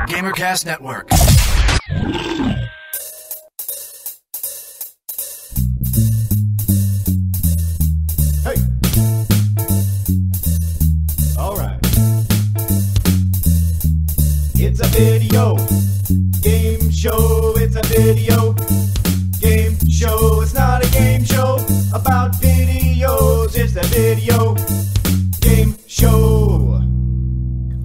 GamerCast Network. Hey. All right. It's a video game show. It's a video game show. It's not a game show about videos. It's a video game show.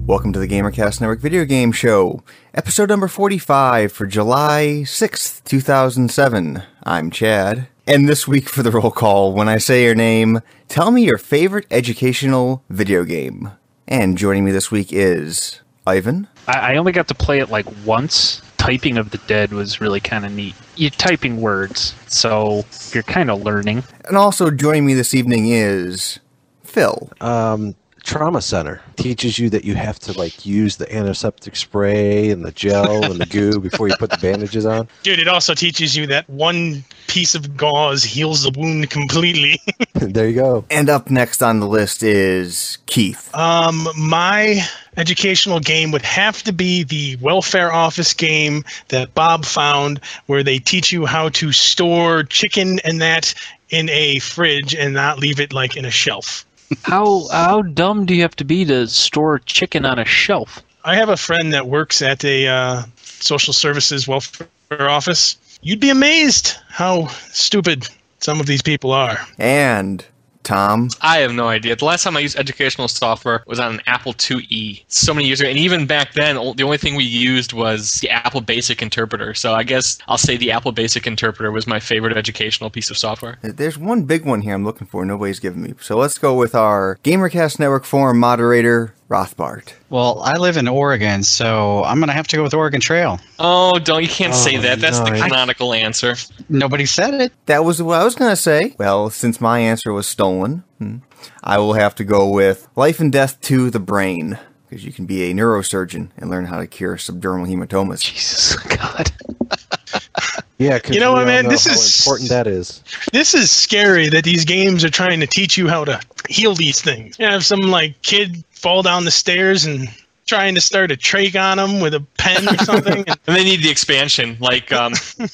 Welcome to the GamerCast Network Video Game Show, episode number 45 for July 6th, 2007. I'm Chad, and this week for the roll call, when I say your name, tell me your favorite educational video game. And joining me this week is Ivan. I only got to play it like once. Typing of the Dead was really kind of neat. You're typing words, so you're kind of learning. And also joining me this evening is Phil. Trauma Center teaches you that you have to use the antiseptic spray and the gel and the goo before you put the bandages on. Dude, it also teaches you that one piece of gauze heals the wound completely. There you go. And up next on the list is Keith. My educational game would have to be the welfare office game that Bob found, where they teach you how to store chicken and that in a fridge and not leave it in a shelf. How dumb do you have to be to store chicken on a shelf? I have a friend that works at a social services welfare office. You'd be amazed how stupid some of these people are. And Tom. I have no idea. The last time I used educational software was on an Apple IIe so many years ago. And even back then, the only thing we used was the Apple Basic Interpreter. So I guess I'll say the Apple Basic Interpreter was my favorite educational piece of software. There's one big one here I'm looking for. Nobody's giving me. So let's go with our GamerCast Network forum moderator, Rothbart. Well, I live in Oregon, so I'm going to have to go with Oregon Trail. Oh, you can't say that. That's no, the canonical answer. Nobody said it. That was what I was going to say. Well, since my answer was stolen, I will have to go with Life and Death to the Brain, because you can be a neurosurgeon and learn how to cure subdermal hematomas. Jesus, God. Yeah, because You know what, man? how This is important that is. This is scary that these games are trying to teach you how to heal these things. You have some kid fall down the stairs and trying to start a trach on them with a pen or something. And they need the expansion,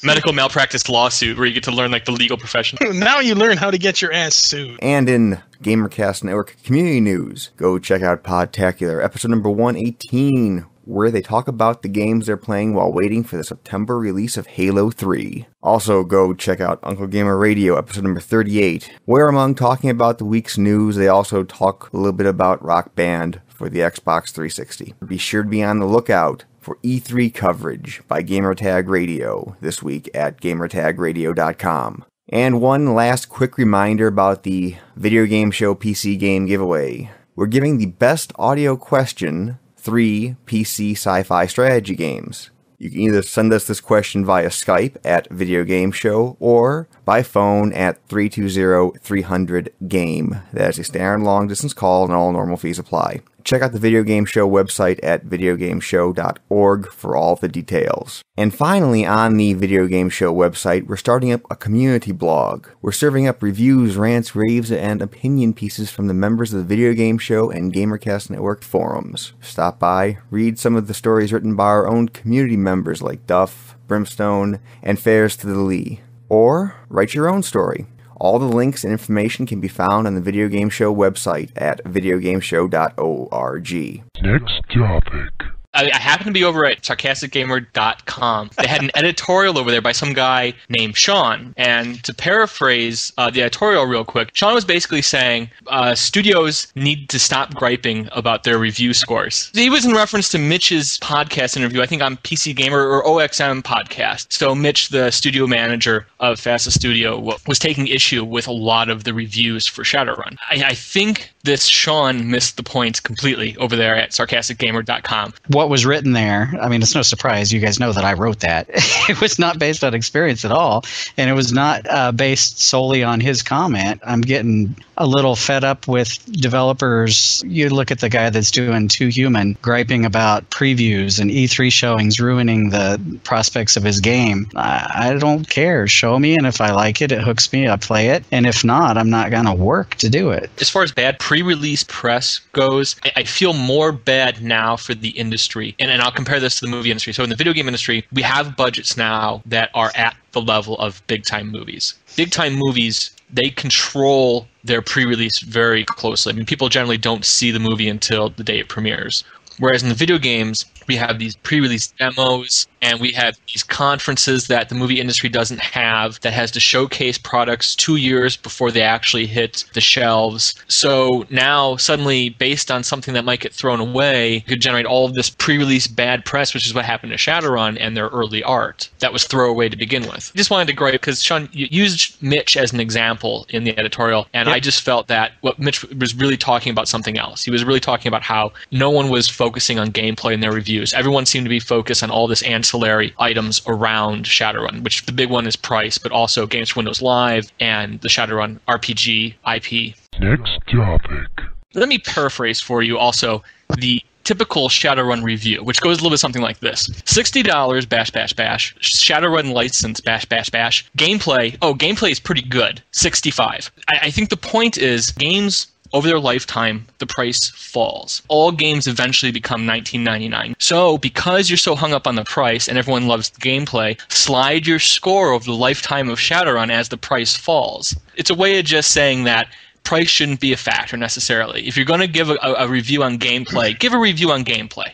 medical malpractice lawsuit, where you get to learn the legal profession. Now you learn how to get your ass sued. And in GamerCast Network community news, go check out Podtacular, episode number 118, where they talk about the games they're playing while waiting for the September release of Halo 3. Also, go check out Uncle Gamer Radio, episode number 38, where among talking about the week's news, they also talk a little bit about Rock Band for the Xbox 360. Be sure to be on the lookout for E3 coverage by Gamertag Radio this week at gamertagradio.com. And one last quick reminder about the Video Game Show PC Game Giveaway. We're giving the best audio question 3 PC sci-fi strategy games. You can either send us this question via Skype at Video Game Show or by phone at 320-300-GAME. That is a standard long-distance call and all normal fees apply. Check out the Video Game Show website at videogameshow.org for all the details. And finally, on the Video Game Show website, we're starting up a community blog. We're serving up reviews, rants, raves, and opinion pieces from the members of the Video Game Show and GamerCast Network forums. Stop by, read some of the stories written by our own community members like Duff, Brimstone, and Fairs to the Lee. Or write your own story. All the links and information can be found on the Video Game Show website at videogameshow.org. Next topic. I happened to be over at sarcasticgamer.com. They had an editorial over there by some guy named Sean. And to paraphrase the editorial real quick, Sean was basically saying studios need to stop griping about their review scores. He was in reference to Mitch's podcast interview, I think on PC Gamer or OXM podcast. So Mitch, the studio manager of Fastest Studio, was taking issue with a lot of the reviews for Shadowrun. I think this Sean missed the point completely over there at sarcasticgamer.com. What was written there, I mean, it's no surprise. You guys know that I wrote that. It was not based on experience at all, and it was not based solely on his comment. I'm getting a little fed up with developers. You look at the guy that's doing Too Human, griping about previews and E3 showings ruining the prospects of his game. I don't care. Show me, and if I like it, it hooks me, I play it. And if not, I'm not going to work to do it. As far as bad pre-release press goes, I feel more bad now for the industry. And I'll compare this to the movie industry. So in the video game industry, we have budgets now that are at the level of big-time movies. Big-time movies, they control their pre-release very closely. I mean, people generally don't see the movie until the day it premieres. Whereas in the video games, we have these pre-release demos, and we have these conferences that the movie industry doesn't have, that has to showcase products 2 years before they actually hit the shelves. So now, suddenly, based on something that might get thrown away, you could generate all of this pre-release bad press, which is what happened to Shadowrun and their early art. That was throwaway to begin with. I just wanted to gripe, because Sean, you used Mitch as an example in the editorial, and I just felt that what Mitch was really talking about something else. He was really talking about how no one was focusing on gameplay in their reviews. Everyone seemed to be focused on all this ancillary items around Shadowrun, which the big one is price, but also Games for Windows Live and the Shadowrun RPG IP. Next topic. Let me paraphrase for you also the typical Shadowrun review, which goes a little bit something like this. $60, bash, bash, bash. Shadowrun license, bash, bash, bash. Gameplay, gameplay is pretty good, $65. I think the point is games over their lifetime, the price falls. All games eventually become $19.99. So, because you're so hung up on the price and everyone loves the gameplay, slide your score over the lifetime of Shadowrun as the price falls. It's a way of just saying that price shouldn't be a factor necessarily. If you're going to give a review on gameplay, give a review on gameplay.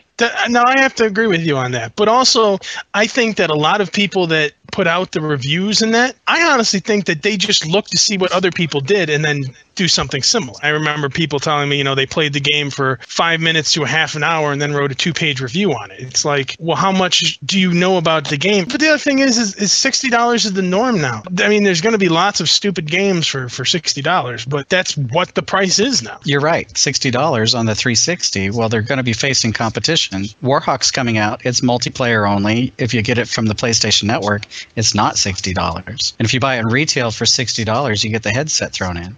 Now, I have to agree with you on that. But also, I think that a lot of people that put out the reviews and that, I honestly think that they just look to see what other people did and then do something similar. I remember people telling me, they played the game for 5 minutes to a half an hour and then wrote a 2-page review on it. It's like, well, how much do you know about the game? But the other thing is $60 is the norm now. I mean, there's going to be lots of stupid games for $60, but that's what the price is now. You're right. $60 on the 360. Well, they're going to be facing competition. Warhawk's coming out. It's multiplayer only. If you get it from the PlayStation Network, it's not $60. And if you buy it in retail for $60, you get the headset thrown in.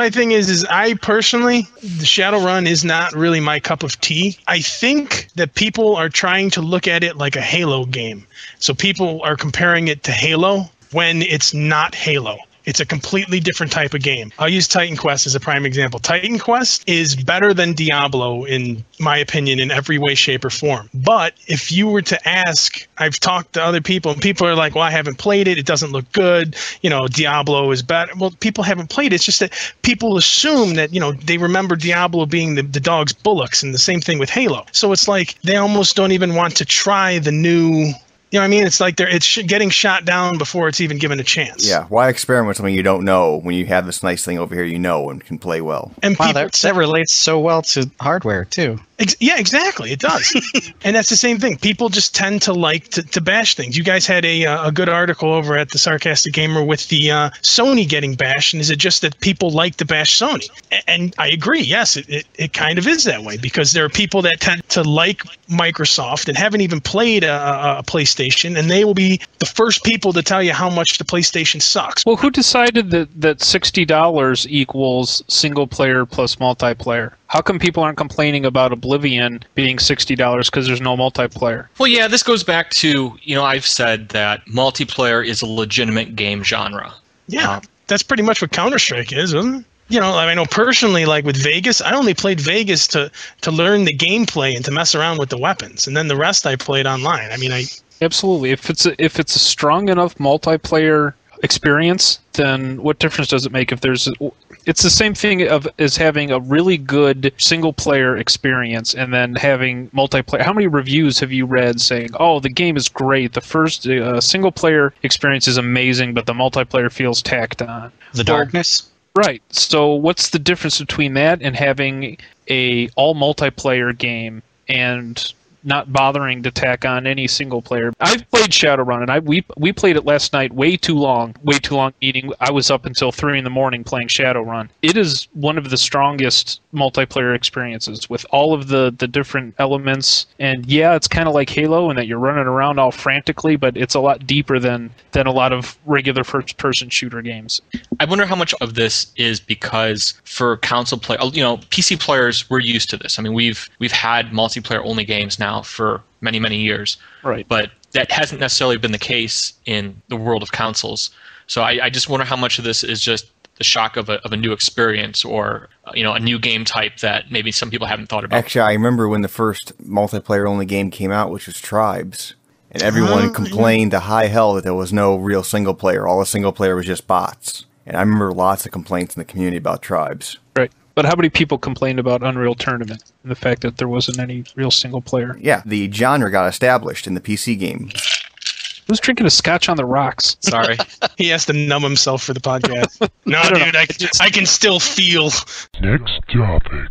My thing is I personally, the Shadowrun is not really my cup of tea. I think that people are trying to look at it like a Halo game. So people are comparing it to Halo when it's not Halo. It's a completely different type of game. I'll use Titan Quest as a prime example. Titan Quest is better than Diablo, in my opinion, in every way, shape, or form. But if you were to ask, I've talked to other people, and people are like, well, I haven't played it. It doesn't look good. Diablo is better. Well, people haven't played it. It's just that people assume that, they remember Diablo being the dog's bullocks, and the same thing with Halo. So it's like they almost don't even want to try the new... You know what I mean? It's like it's getting shot down before it's even given a chance. Yeah, why experiment with something you don't know when you have this nice thing over here and can play well? And wow, that relates so well to hardware, too. Yeah, exactly. It does. And that's the same thing. People just tend to like to bash things. You guys had a good article over at the Sarcastic Gamer with the Sony getting bashed. And is it just that people like to bash Sony? And I agree. Yes, it kind of is that way, because there are people that tend to like Microsoft and haven't even played a PlayStation, and they will be the first people to tell you how much the PlayStation sucks. Well, who decided that $60 equals single player plus multiplayer? How come people aren't complaining about Oblivion being $60 because there's no multiplayer? Well, yeah, this goes back to, I've said that multiplayer is a legitimate game genre. Yeah, that's pretty much what Counter-Strike is, isn't it? I know personally, like with Vegas, I only played Vegas to learn the gameplay and to mess around with the weapons. And then the rest I played online. Absolutely. If it's a strong enough multiplayer experience, then what difference does it make if there's... It's the same thing as having a really good single-player experience and then having multiplayer. How many reviews have you read saying, oh, the game is great, the first single-player experience is amazing, but the multiplayer feels tacked on? The darkness? Right. So what's the difference between that and having a all-multiplayer game and not bothering to tack on any single player? I've played Shadowrun, and we played it last night way too long, meaning I was up until 3 a.m. playing Shadowrun. It is one of the strongest multiplayer experiences with all of the different elements, and yeah, it's kind of like Halo in that you're running around all frantically, but it's a lot deeper than a lot of regular first-person shooter games. I wonder how much of this is because for console play, PC players, we're used to this. I mean, we've had multiplayer-only games now for many, many years. Right. But that hasn't necessarily been the case in the world of consoles. So I just wonder how much of this is just the shock of a new experience or a new game type that maybe some people haven't thought about. Actually, I remember when the first multiplayer-only game came out, which was Tribes, and everyone complained to high hell that there was no real single player. All the single player was just bots. And I remember lots of complaints in the community about Tribes. Right. But how many people complained about Unreal Tournament and the fact that there wasn't any real single player? Yeah, the genre got established in the PC game. Who's drinking a scotch on the rocks? Sorry. He has to numb himself for the podcast. No, dude, I can still feel. Next topic.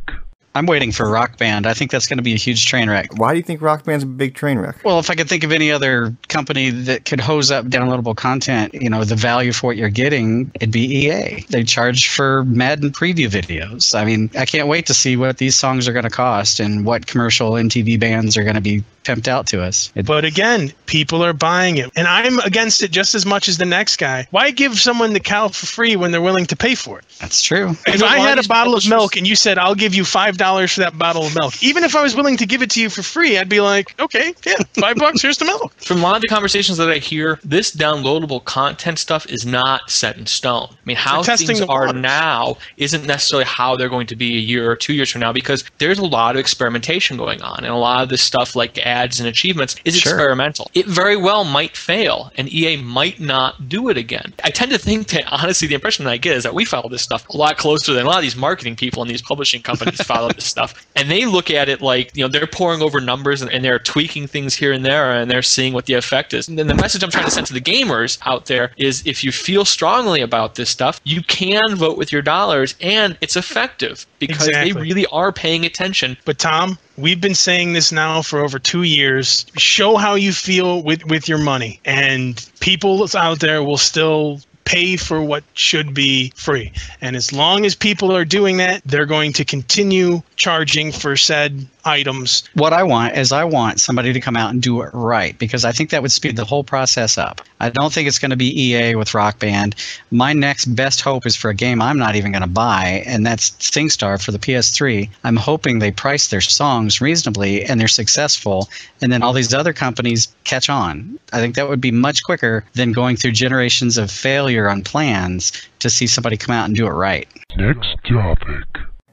I'm waiting for Rock Band. I think that's going to be a huge train wreck. Why do you think Rock Band's a big train wreck? Well, if I could think of any other company that could hose up downloadable content, the value for what you're getting, it'd be EA. They charge for Madden preview videos. I mean, I can't wait to see what these songs are going to cost and what commercial MTV bands are going to be pimped out to us. But again, people are buying it. And I'm against it just as much as the next guy. Why give someone the cow for free when they're willing to pay for it? That's true. If I had a bottle of milk and you said, I'll give you $5 for that bottle of milk, even if I was willing to give it to you for free, I'd be like, okay, yeah, $5, here's the milk. From a lot of the conversations that I hear, this downloadable content stuff is not set in stone. I mean, how things are now isn't necessarily how they're going to be a year or 2 years from now, because there's a lot of experimentation going on, and a lot of this stuff like ads and achievements is experimental. It very well might fail, and EA might not do it again. I tend to think that, honestly, the impression that I get is that we follow this stuff a lot closer than a lot of these marketing people and these publishing companies follow this stuff. And they look at it like, they're pouring over numbers and they're tweaking things here and there, and they're seeing what the effect is. And then the message I'm trying to send to the gamers out there is, if you feel strongly about this stuff, you can vote with your dollars, and it's effective because they really are paying attention. But Tom, we've been saying this now for over 2 years. Show how you feel with your money, and people out there will still pay for what should be free. And as long as people are doing that, they're going to continue charging for said items. What I want is somebody to come out and do it right, because I think that would speed the whole process up. I don't think it's going to be EA with Rock Band. My next best hope is for a game I'm not even going to buy, and that's SingStar for the PS3. I'm hoping they price their songs reasonably and they're successful, and then all these other companies catch on. I think that would be much quicker than going through generations of failure on plans to see somebody come out and do it right. Next topic.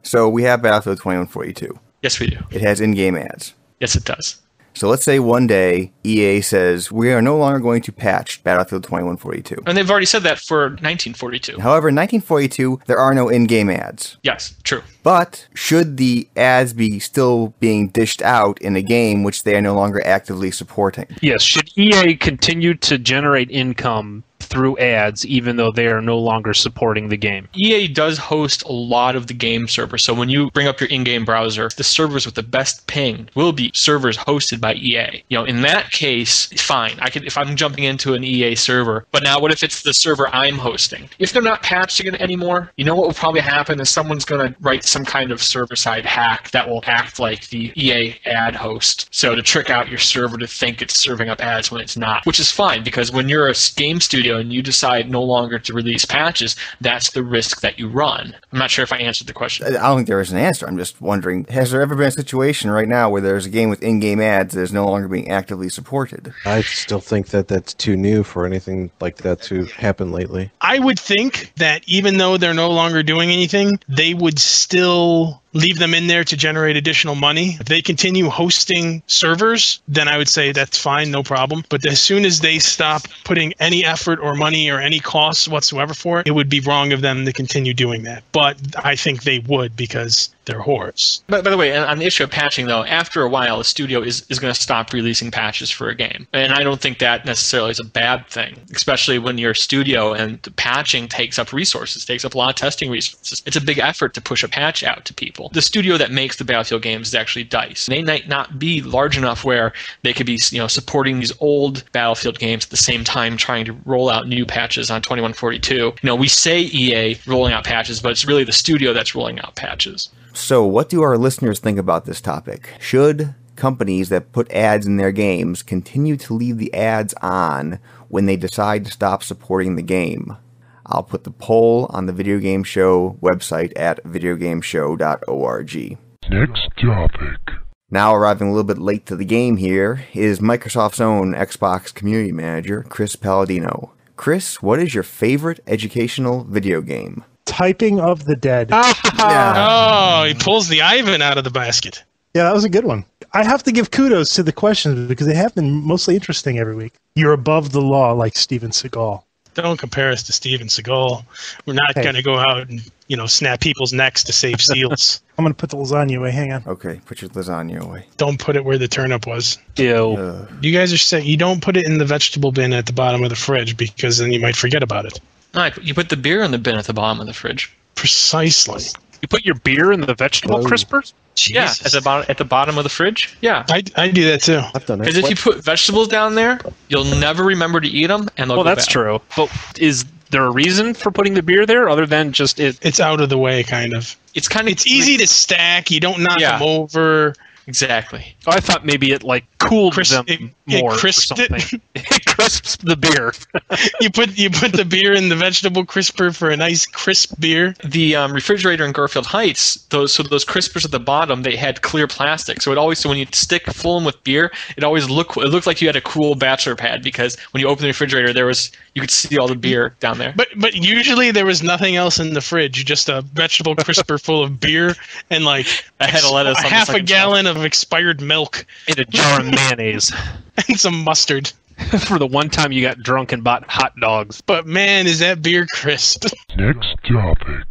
So we have Battlefield 2142. Yes, we do. It has in-game ads. Yes, it does. So let's say one day EA says, we are no longer going to patch Battlefield 2142. And they've already said that for 1942. However, in 1942, there are no in-game ads. Yes, true. But should the ads be still being dished out in a game which they are no longer actively supporting? Yes. Should EA continue to generate income through ads, even though they are no longer supporting the game? EA does host a lot of the game servers. So when you bring up your in-game browser, the servers with the best ping will be servers hosted by EA. In that case, fine. If I'm jumping into an EA server, but now what if it's the server I'm hosting? If they're not patching it anymore, what will probably happen is someone's going to write some kind of server-side hack that will act like the EA ad host. So to trick out your server to think it's serving up ads when it's not, which is fine, because when you're a game studio and you decide no longer to release patches, that's the risk that you run. I'm not sure if I answered the question. I don't think there is an answer. I'm just wondering, has there ever been a situation right now where there's a game with in-game ads that is no longer being actively supported? I still think that that's too new for anything like that to happen lately. I would think that even though they're no longer doing anything, they would still leave them in there to generate additional money. If they continue hosting servers, then I would say that's fine, no problem. But as soon as they stop putting any effort or money or any costs whatsoever for it, it would be wrong of them to continue doing that. But I think they would, because they're whores. By the way, on the issue of patching, though, after a while, a studio is going to stop releasing patches for a game. And I don't think that necessarily is a bad thing, especially when you're a studio and the patching takes up resources, takes up a lot of testing resources. It's a big effort to push a patch out to people. The studio that makes the Battlefield games is actually DICE. They might not be large enough where they could be, supporting these old Battlefield games at the same time trying to roll out new patches on 2142. We say EA rolling out patches, but it's really the studio that's rolling out patches. So what do our listeners think about this topic? Should companies that put ads in their games continue to leave the ads on when they decide to stop supporting the game? I'll put the poll on the Video Game Show website at videogameshow.org. Next topic. Now arriving a little bit late to the game here is Microsoft's own Xbox Community Manager, Chris Palladino. Chris, what is your favorite educational video game? Typing of the Dead. Oh, he pulls the Ivan out of the basket. Yeah, that was a good one. I have to give kudos to the questions because they have been mostly interesting every week. You're above the law like Steven Seagal. Don't compare us to Steven Seagal. We're not going to go out and, snap people's necks to save seals. I'm going to put the lasagna away. Hang on. Okay, put your lasagna away. Don't put it where the turnip was. Ew. You guys are saying you don't put it in the vegetable bin at the bottom of the fridge because then you might forget about it. No, you put the beer in the bin at the bottom of the fridge. Precisely. You put your beer in the vegetable crispers? Yeah, at the bottom of the fridge. Yeah, I do that too. I've done because it. if you put vegetables down there, you'll never remember to eat them, and they'll Well, go that's bad. true. But is there a reason for putting the beer there other than just it? It's out of the way, kind of. It's kind of It's easy to stack. You don't knock Yeah. them over. exactly. I thought maybe it cooled them It more or crisped it. something. It crisps the beer. You put the beer in the vegetable crisper for a nice crisp beer. The refrigerator in Garfield Heights, those crispers at the bottom, they had clear plastic, so when you fill them with beer, it looked like you had a cool bachelor pad because when you open the refrigerator, you could see all the beer down there. But usually there was nothing else in the fridge, just a vegetable crisper full of beer and A head of lettuce on the half a second gallon of expired milk In a jar of mayonnaise. and some mustard. For the one time you got drunk and bought hot dogs. But man, is that beer crisp. Next topic.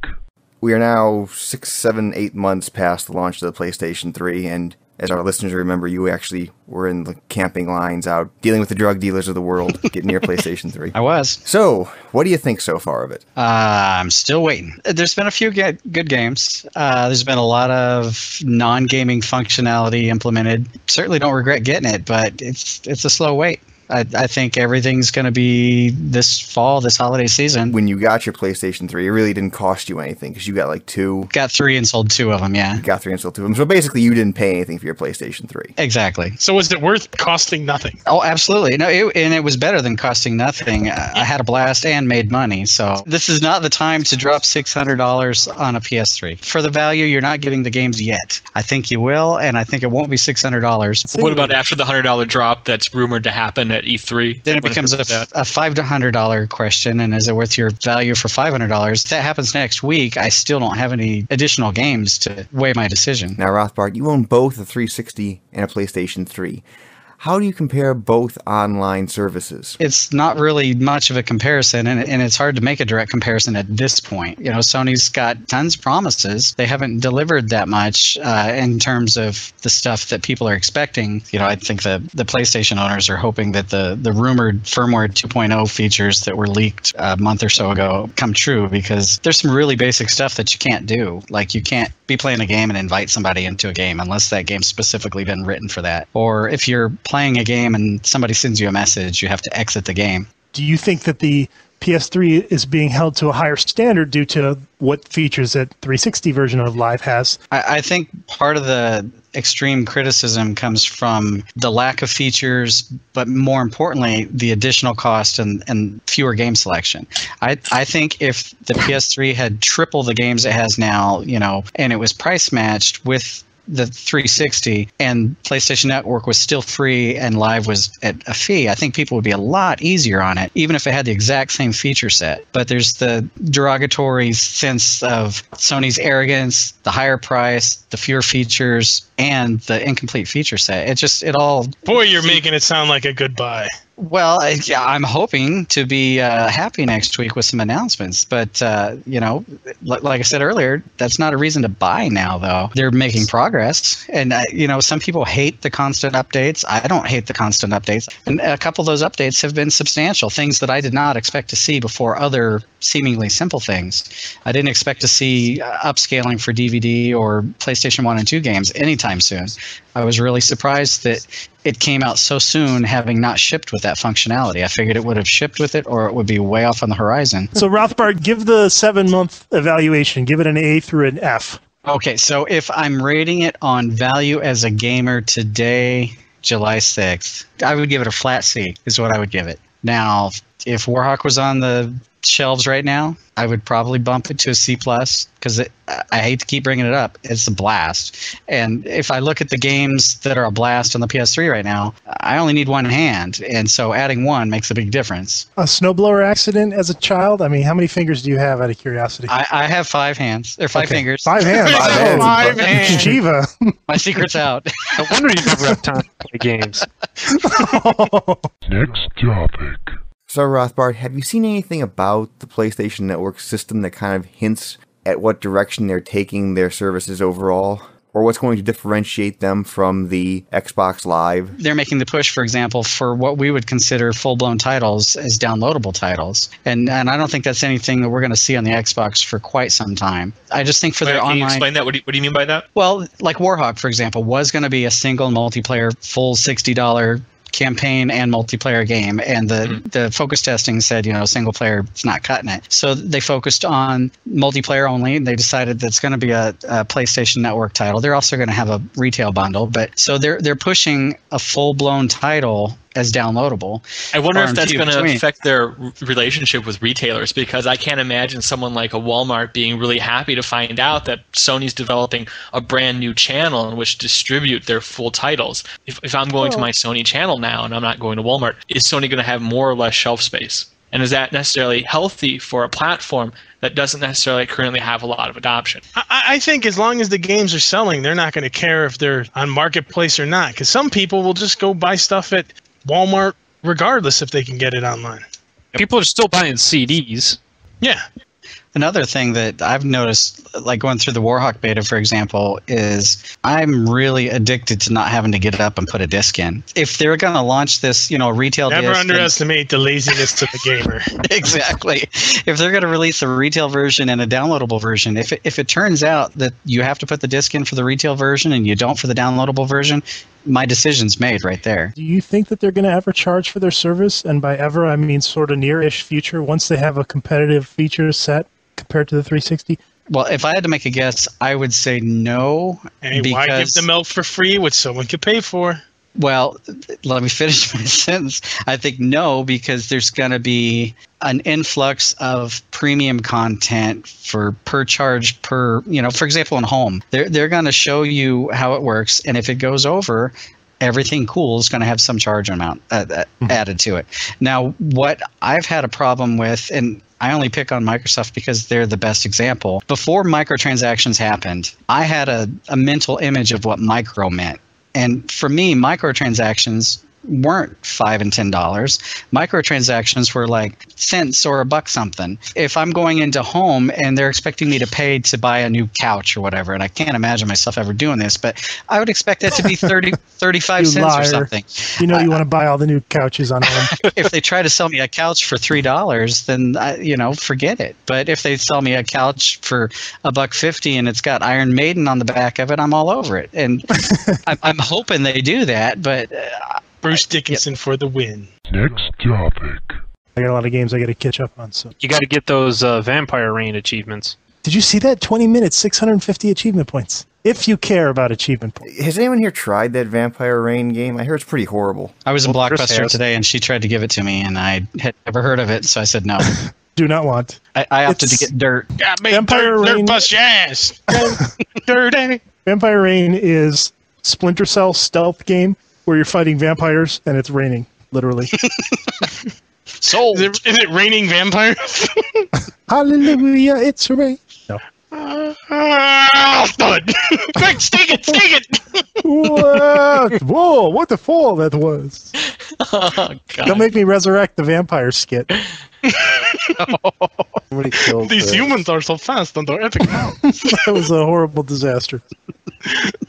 We are now 6, 7, 8 months past the launch of the PlayStation 3, and as our listeners remember, you actually were in the camping lines out dealing with the drug dealers of the world, getting your PlayStation 3. I was. So, what do you think so far of it? I'm still waiting. There's been a few good games. There's been a lot of non-gaming functionality implemented. Certainly don't regret getting it, but it's a slow wait. I think everything's going to be this fall, this holiday season. When you got your PlayStation 3, it really didn't cost you anything because you got 2. Got 3 and sold 2 of them, yeah. You got 3 and sold 2 of them. So basically, you didn't pay anything for your PlayStation 3. Exactly. So is it worth costing nothing? Oh, absolutely. No, it was better than costing nothing. I had a blast and made money. So this is not the time to drop $600 on a PS3. For the value, you're not getting the games yet. I think you will, and I think it won't be $600. What about after the $100 drop that's rumored to happen at E3? Then it becomes a $500 question, and is it worth your value for $500? If that happens next week, I still don't have any additional games to weigh my decision. Now, Rothbard, you own both a 360 and a PlayStation 3. How do you compare both online services? It's not really much of a comparison, and it's hard to make a direct comparison at this point. Sony's got tons of promises. They haven't delivered that much in terms of the stuff that people are expecting. I think the PlayStation owners are hoping that the rumored firmware 2.0 features that were leaked a month or so ago come true, because there's some really basic stuff that you can't do. Like, you can't be playing a game and invite somebody into a game unless that game's specifically been written for that. Or if you're playing a game and somebody sends you a message, you have to exit the game. Do you think that the PS3 is being held to a higher standard due to what features that 360 version of Live has? I think part of the extreme criticism comes from the lack of features, but more importantly, the additional cost and fewer game selection. I think if the PS3 had triple the games it has now, and it was price matched with the 360 and PlayStation Network was still free and Live was at a fee, I think people would be a lot easier on it, even if it had the exact same feature set. But there's the derogatory sense of Sony's arrogance, the higher price, the fewer features, and the incomplete feature set. It all... Boy, you're making it sound like a good buy. Well, I'm hoping to be happy next week with some announcements. But, like I said earlier, that's not a reason to buy now, though. They're making progress. And, some people hate the constant updates. I don't hate the constant updates. And a couple of those updates have been substantial, things that I did not expect to see before other seemingly simple things. I didn't expect to see upscaling for DVD or PlayStation 1 and 2 games anytime soon. I was really surprised that it came out so soon, having not shipped with that functionality. I figured it would have shipped with it, or it would be way off on the horizon. So, Rothbard, give the 7-month evaluation. Give it an A through an F. Okay, so if I'm rating it on value as a gamer today, July 6th, I would give it a flat C, is what I would give it. Now, if Warhawk was on the shelves right now, I would probably bump it to a C+, because I hate to keep bringing it up. It's a blast. And if I look at the games that are a blast on the PS3 right now, I only need one hand, and so adding one makes a big difference. A snowblower accident as a child? I mean, how many fingers do you have out of curiosity? I have 5 hands. Or 5 fingers. 5 hands. Five hands. Shiva. My secret's out. No wonder you never have time to play games. Next topic. So, Rothbard, have you seen anything about the PlayStation Network system that kind of hints at what direction they're taking their services overall? Or what's going to differentiate them from the Xbox Live? They're making the push, for example, for what we would consider full-blown titles as downloadable titles. And I don't think that's anything that we're going to see on the Xbox for quite some time. I just think for their Can online... you explain that? What do you mean by that? Well, like Warhawk, for example, was going to be a single multiplayer full $60 campaign and multiplayer game, and the focus testing said, single player, it's not cutting it. So they focused on multiplayer only. They decided that's going to be a PlayStation Network title. They're also going to have a retail bundle, but so they're pushing a full-blown title as downloadable. I wonder if that's going to affect their relationship with retailers, because I can't imagine someone like a Walmart being really happy to find out that Sony's developing a brand new channel in which to distribute their full titles. If I'm going to my Sony channel now and I'm not going to Walmart, is Sony going to have more or less shelf space? And is that necessarily healthy for a platform that doesn't necessarily currently have a lot of adoption? I think as long as the games are selling, they're not going to care if they're on Marketplace or not, because some people will just go buy stuff at Walmart regardless if they can get it online. People are still buying CDs. Yeah. Another thing that I've noticed, like going through the Warhawk beta, for example, is I'm really addicted to not having to get up and put a disc in. If they're going to launch this, retail disc... Never underestimate the laziness to the gamer. Exactly. If they're going to release a retail version and a downloadable version, if it turns out that you have to put the disc in for the retail version and you don't for the downloadable version, my decision's made right there. Do you think that they're going to ever charge for their service? And by ever, I mean sort of near-ish future, once they have a competitive feature set compared to the 360? Well, if I had to make a guess, I would say no. Hey, why give the milk for free, which someone could pay for? Well, let me finish my sentence. I think no, because there's going to be an influx of premium content for per charge per, for example, in home. They're going to show you how it works, and if it goes over, everything cool is going to have some charge amount added to it. Now, what I've had a problem with, and I only pick on Microsoft because they're the best example. Before microtransactions happened, I had a mental image of what micro meant. And for me, microtransactions weren't $5 and $10. Microtransactions were like cents or $1 something. If I'm going into home and they're expecting me to pay to buy a new couch or whatever, and I can't imagine myself ever doing this, but I would expect that to be 35 cents liar. or something. You want to buy all the new couches on home. If they try to sell me a couch for $3, then forget it. But if they sell me a couch for $1.50 and it's got Iron Maiden on the back of it, I'm all over it. And I'm hoping they do that, but Bruce Dickinson for the win. Next topic. I got a lot of games I got to catch up on. So You got to get those Vampire Rain achievements. did you see that? 20 minutes, 650 achievement points. If you care about achievement points. Has anyone here tried that Vampire Rain game? I hear it's pretty horrible. I was in Well, Chris Blockbuster has. today, and she tried to give it to me, and I had never heard of it, so I said no. Do not want. I opted to It's- get dirt. Got me Vampire dirt Rain- bust your ass. Dirty. Vampire Rain is Splinter Cell stealth game where you're fighting vampires and it's raining, literally. Sold. Is it raining vampires? Hallelujah, it's rain. No. Thud. Quick, stick it. What? Whoa, what the fall that was. Oh, God. Don't make me resurrect the vampire skit. Somebody killed These humans are so fast on their epic now. That was a horrible disaster.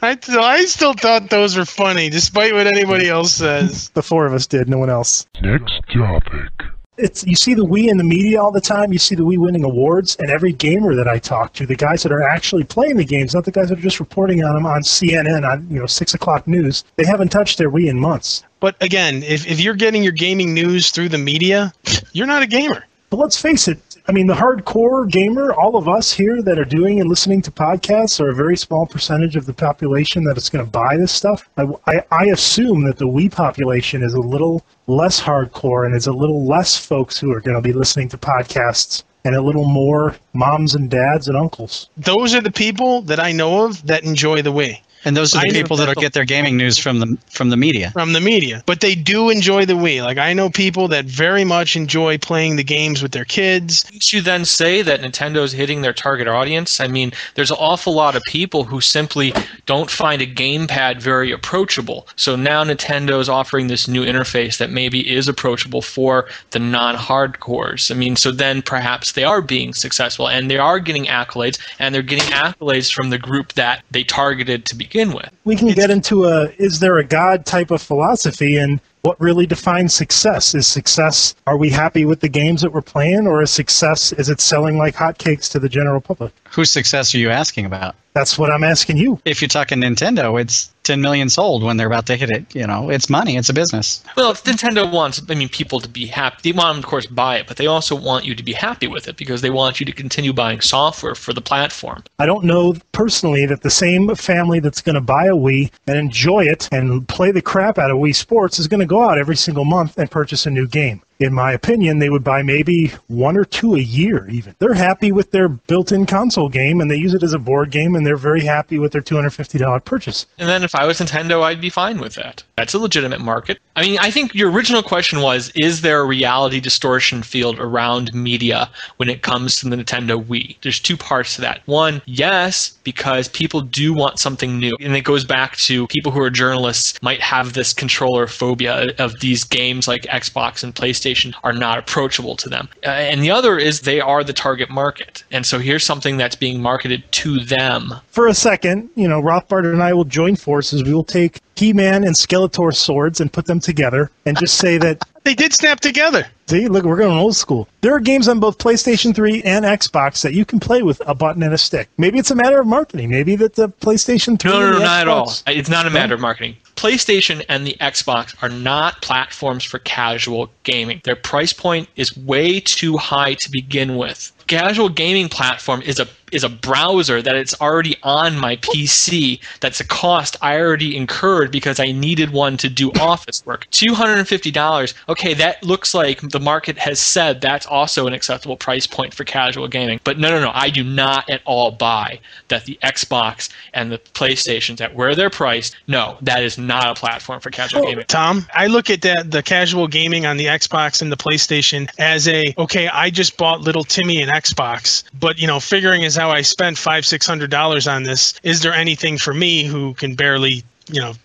I still thought those were funny, despite what anybody else says. The four of us did, no one else. Next topic. You see the Wii in the media all the time. You see the Wii winning awards, and every gamer that I talk to, the guys that are actually playing the games, not the guys that are just reporting on them on CNN on 6 o'clock news, they haven't touched their Wii in months. But again, if you're getting your gaming news through the media, you're not a gamer. But let's face it, I mean, the hardcore gamer, all of us here that are doing and listening to podcasts are a very small percentage of the population that is going to buy this stuff. I assume that the Wii population is a little less hardcore and is a little less folks who are going to be listening to podcasts and a little more moms and dads and uncles. Those are the people that I know of that enjoy the Wii. And those are the people that'll get their gaming news from the media. From the media. But they do enjoy the Wii. Like, I know people that very much enjoy playing the games with their kids. Didn't you then say that Nintendo's hitting their target audience? I mean, there's an awful lot of people who simply don't find a gamepad very approachable. So now Nintendo's offering this new interface that maybe is approachable for the non-hardcores. I mean, so then perhaps they are being successful, and they are getting accolades, and they're getting accolades from the group that they targeted to begin with. We can get into is there a God type of philosophy, and what really defines success? Is success, are we happy with the games that we're playing, or is success, is it selling like hotcakes to the general public? Whose success are you asking about? That's what I'm asking you. If you're talking Nintendo, it's 10 million sold when they're about to hit it. You know, it's money. It's a business. Well, if Nintendo wants, people to be happy, they want them, of course, buy it, but they also want you to be happy with it because they want you to continue buying software for the platform. I don't know personally that the same family that's going to buy a Wii and enjoy it and play the crap out of Wii Sports is going to go out every single month and purchase a new game. In my opinion, they would buy maybe 1 or 2 a year even. They're happy with their built-in console game, and they use it as a board game, and they're very happy with their $250 purchase. And then if I was Nintendo, I'd be fine with that. That's a legitimate market. I mean, I think your original question was, is there a reality distortion field around media when it comes to the Nintendo Wii? There's 2 parts to that. One, yes, because people do want something new. And it goes back to people who are journalists might have this controller phobia of these games like Xbox and PlayStation are not approachable to them. And the other is they are the target market. And so here's something that's being marketed to them. For a second, Rothbard and I will join forces. We will take He-Man and Skeletor swords and put them together and just say that they did snap together. See, look, we're going old school. There are games on both PlayStation 3 and Xbox that you can play with a button and a stick. Maybe it's a matter of marketing. Maybe that the PlayStation 3 No, and the not at all. Xbox- It's not a matter of marketing. PlayStation and the Xbox are not platforms for casual gaming. Their price point is way too high to begin with. Casual gaming platform is a browser that it's already on my PC. That's a cost I already incurred because I needed one to do office work. $250. Okay, that looks like the market has said that's also an acceptable price point for casual gaming. But no. I do not at all buy that the Xbox and the PlayStations, at where they're priced, no, that is not a platform for casual gaming. Tom, I look at the casual gaming on the Xbox and the PlayStation as I just bought little Timmy an Xbox, but figuring as how I spent $500-600 on this, is there anything for me who can barely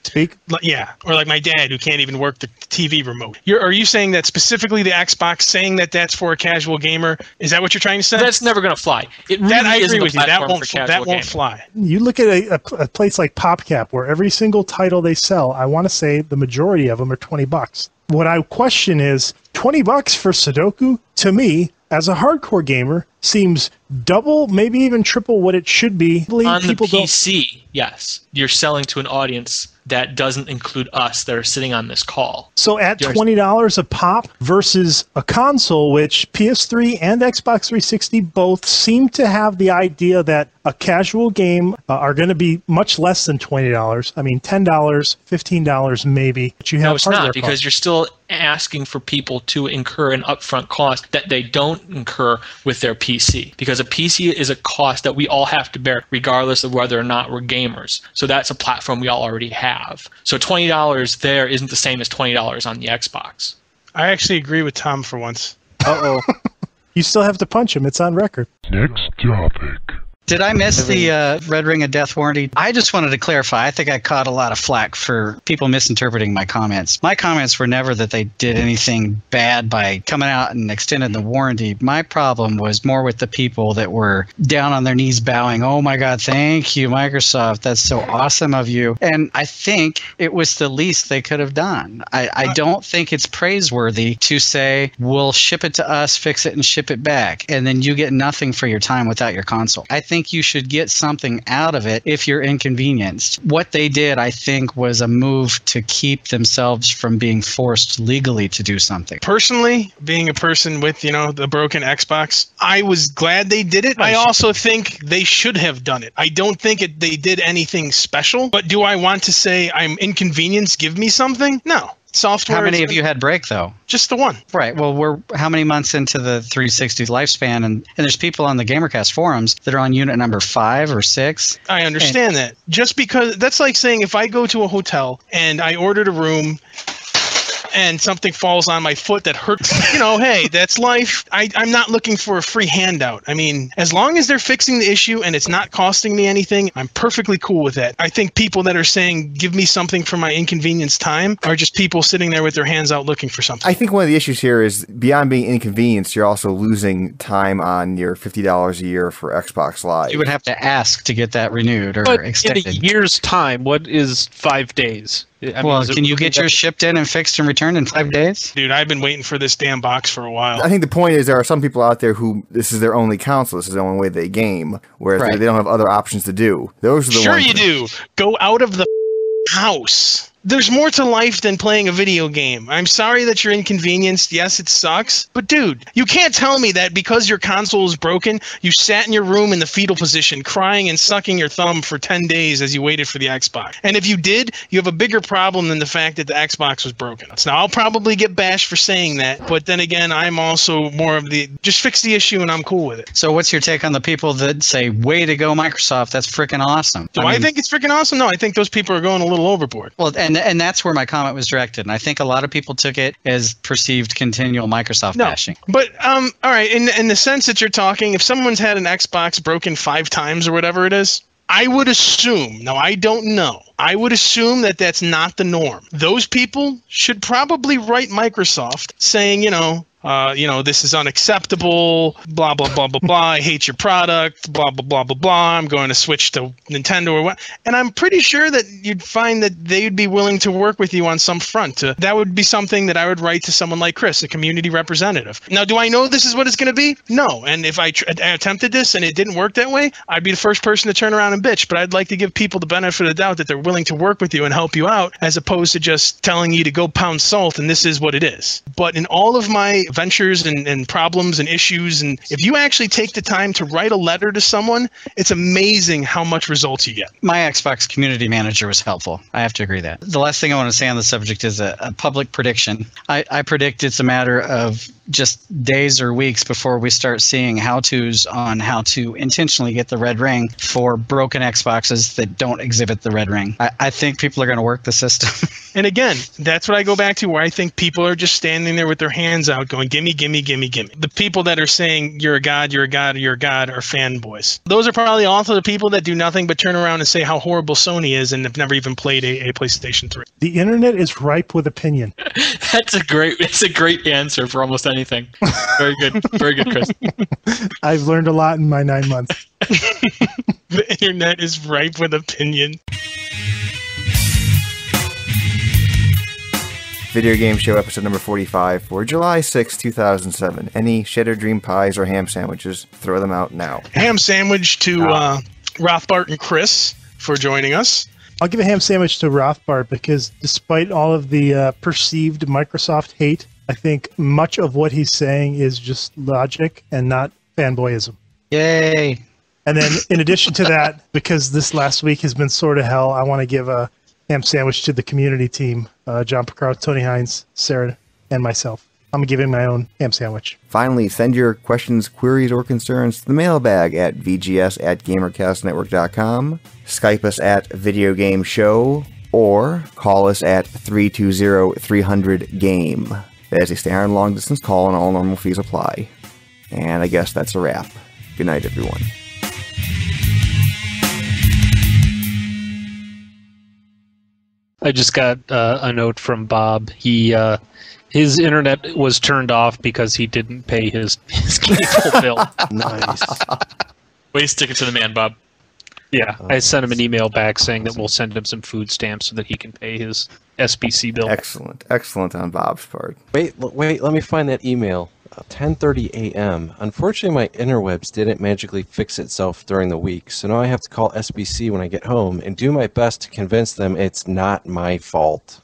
speak? Yeah, or like my dad who can't even work the TV remote. Are you saying that specifically the Xbox, saying that that's for a casual gamer? Is that what you're trying to say? That's never going to fly. It really I isn't agree with a you. That platform for casual won't gaming. fly. You look at a place like PopCap, where every single title they sell, I want to say the majority of them are $20. What I question is, $20 for Sudoku, to me, as a hardcore gamer, seems double, maybe even triple what it should be. On the PC, yes. You're selling to an audience that doesn't include us that are sitting on this call. So at $20 a pop versus a console, which PS3 and Xbox 360 both seem to have the idea that a casual game are going to be much less than $20. I mean, $10, $15 maybe. But you have No, it's hardware not, because costs. you're still asking for people to incur an upfront cost that they don't incur with their PC. Because a PC is a cost that we all have to bear, regardless of whether or not we're gamers. So that's a platform we all already have. So $20 there isn't the same as $20 on the Xbox. I actually agree with Tom for once. Uh-oh. You still have to punch him. It's on record. Next topic. Did I miss the Red Ring of Death warranty? I just wanted to clarify. I think I caught a lot of flack for people misinterpreting my comments. My comments were never that they did anything bad by coming out and extending the warranty. My problem was more with the people that were down on their knees bowing, "Oh my God, thank you, Microsoft. That's so awesome of you." And I think it was the least they could have done. I don't think it's praiseworthy to say, "We'll ship it to us, fix it, and ship it back," and then you get nothing for your time without your console. I think you should get something out of it if you're inconvenienced. What they did, I think, was a move to keep themselves from being forced legally to do something. Personally, being a person with, the broken Xbox, I was glad they did it. I also think they should have done it. I don't think they did anything special, but do I want to say I'm inconvenienced, give me something? No. software. How many of you had break though? Just the one. Right. Well, we're how many months into the 360 lifespan, and there's people on the GamerCast forums that are on unit number 5 or 6. I understand that. Just because that's like saying if I go to a hotel and I ordered a room and something falls on my foot that hurts, hey, that's life. I'm not looking for a free handout. I mean, as long as they're fixing the issue and it's not costing me anything, I'm perfectly cool with that. I think people that are saying, give me something for my inconvenience time are just people sitting there with their hands out looking for something. I think one of the issues here is beyond being inconvenienced, you're also losing time on your $50 a year for Xbox Live. You would have to ask to get that renewed or But extended. in a year's time, what is 5 days? Can you get yours shipped in and fixed and returned in 5 days? Dude, I've been waiting for this damn box for a while. I think the point is there are some people out there who this is their only console. This is the only way they game, whereas Right. they don't have other options to do. Those are the Sure ones you do. Go out of the house. There's more to life than playing a video game. I'm sorry that you're inconvenienced. Yes, it sucks. But dude, you can't tell me that because your console is broken, you sat in your room in the fetal position, crying and sucking your thumb for 10 days as you waited for the Xbox. And if you did, you have a bigger problem than the fact that the Xbox was broken. Now, I'll probably get bashed for saying that, but then again, I'm also more of the, just fix the issue and I'm cool with it. So what's your take on the people that say, way to go, Microsoft, that's freaking awesome? Do I think it's freaking awesome? No, I think those people are going a little overboard. Well, and that's where my comment was directed. And I think a lot of people took it as perceived continual Microsoft bashing. But all right, in the sense that you're talking, if someone's had an Xbox broken 5 times or whatever it is, I would assume, now I don't know, I would assume that that's not the norm. Those people should probably write Microsoft saying, this is unacceptable, blah, blah, blah, blah, blah, I hate your product, blah, blah, blah, blah, blah, I'm going to switch to Nintendo or what. And I'm pretty sure that you'd find that they'd be willing to work with you on some front. That would be something that I would write to someone like Chris, a community representative. Now, do I know this is what it's going to be? No. And if I attempted this and it didn't work that way, I'd be the first person to turn around and bitch. But I'd like to give people the benefit of the doubt that they're willing to work with you and help you out, as opposed to just telling you to go pound salt and this is what it is. But in all of my ventures and problems and issues, and if you actually take the time to write a letter to someone, it's amazing how much results you get. My Xbox community manager was helpful. I have to agree that. The last thing I want to say on the subject is a public prediction. I predict it's a matter of just days or weeks before we start seeing how-tos on how to intentionally get the red ring for broken Xboxes that don't exhibit the red ring. I think people are going to work the system. And again, that's what I go back to, where I think people are just standing there with their hands out going, gimme, gimme, gimme, gimme. The people that are saying, you're a god, you're a god, you're a god, are fanboys. Those are probably also the people that do nothing but turn around and say how horrible Sony is and have never even played a PlayStation 3. The internet is ripe with opinion. It's a great answer for almost anything. Very good, Chris. I've learned a lot in my 9 months. The internet is ripe with opinion. Video Game Show episode number 45 for July 6, 2007. Any Shattered Dream pies or ham sandwiches, throw them out now. Ham sandwich to Rothbart and Chris for joining us. I'll give a ham sandwich to Rothbard because despite all of the perceived Microsoft hate, I think much of what he's saying is just logic and not fanboyism. Yay. And then in addition to that, because this last week has been sort of hell, I want to give a ham sandwich to the community team, John Picard, Tony Hines, Sarah, and myself. I'm giving my own ham sandwich. Finally, send your questions, queries, or concerns to the mailbag at vgs@gamercastnetwork.com, Skype us at Video Game Show, or call us at 320-300-GAME. That is a standard long-distance call and all normal fees apply. And I guess that's a wrap. Good night, everyone. I just got a note from Bob. His internet was turned off because he didn't pay his cable bill. Nice. Way to stick it to the man, Bob. Yeah, I sent him an email back saying that we'll send him some food stamps so that he can pay his SBC bill. Excellent on Bob's part. Wait, let me find that email. 10:30 a.m. Unfortunately, my interwebs didn't magically fix itself during the week, so now I have to call SBC when I get home and do my best to convince them it's not my fault.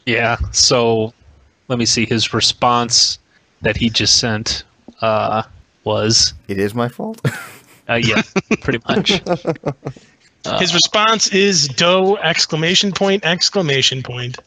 Yeah, so let me see. His response that he just sent was... It is my fault? Yeah, pretty much. His response is "doe!" exclamation point, exclamation point.